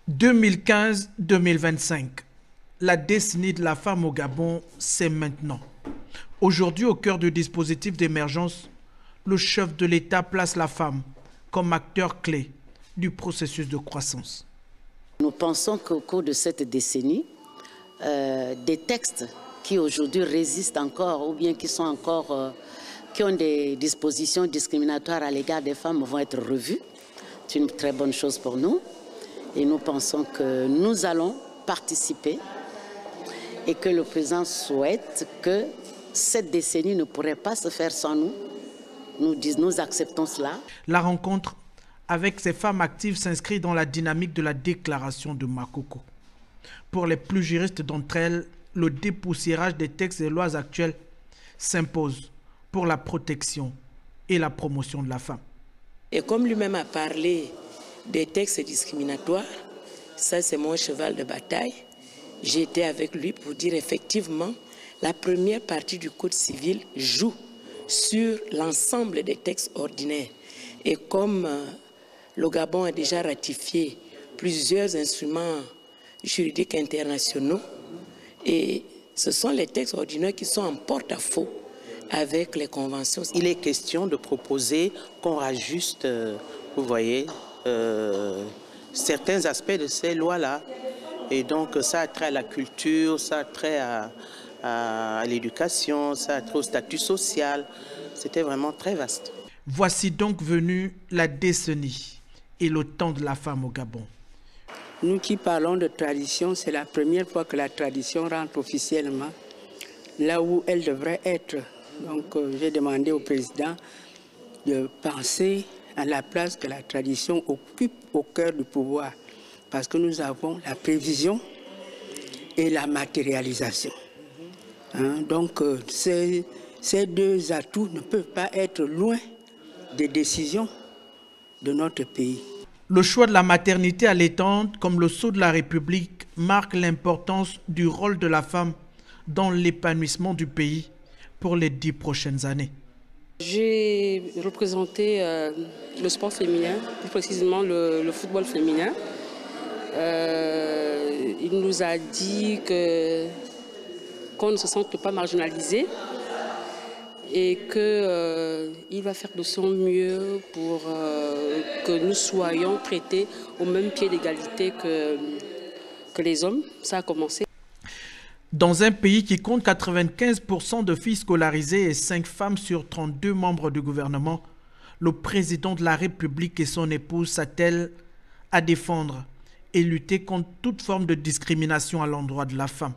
2015-2025, la décennie de la femme au Gabon, c'est maintenant. Aujourd'hui, au cœur du dispositif d'émergence, le chef de l'État place la femme comme acteur clé du processus de croissance. Nous pensons qu'au cours de cette décennie, des textes qui aujourd'hui résistent encore ou bien qui ont des dispositions discriminatoires à l'égard des femmes vont être revus. C'est une très bonne chose pour nous et nous pensons que nous allons participer et que le président souhaite que cette décennie ne pourrait pas se faire sans nous. Nous acceptons cela. La rencontre avec ces femmes actives s'inscrit dans la dynamique de la déclaration de Makoko. Pour les plus juristes d'entre elles, le dépoussiérage des textes et lois actuels s'impose pour la protection et la promotion de la femme. Et comme lui-même a parlé des textes discriminatoires, ça c'est mon cheval de bataille. J'ai été avec lui pour dire effectivement la première partie du Code civil joue sur l'ensemble des textes ordinaires. Et comme le Gabon a déjà ratifié plusieurs instruments juridiques internationaux, et ce sont les textes ordinaires qui sont en porte-à-faux avec les conventions. Il est question de proposer qu'on rajuste, vous voyez, certains aspects de ces lois-là. Et donc ça a trait à la culture, ça a trait à l'éducation, ça a trait au statut social. C'était vraiment très vaste. Voici donc venue la décennie et le temps de la femme au Gabon. Nous qui parlons de tradition, c'est la première fois que la tradition rentre officiellement là où elle devrait être. Donc j'ai demandé au président de penser à la place que la tradition occupe au cœur du pouvoir. Parce que nous avons la prévision et la matérialisation. Donc ces deux atouts ne peuvent pas être loin des décisions de notre pays. Le choix de la maternité allaitante comme le sceau de la République marque l'importance du rôle de la femme dans l'épanouissement du pays pour les 10 prochaines années. J'ai représenté le sport féminin, plus précisément le football féminin. Il nous a dit qu'on ne se sente pas marginalisé et qu'il va faire de son mieux pour que nous soyons traités au même pied d'égalité que les hommes. Ça a commencé. Dans un pays qui compte 95% de filles scolarisées et 5 femmes sur 32 membres du gouvernement, le président de la République et son épouse s'attellent à défendre et lutter contre toute forme de discrimination à l'endroit de la femme.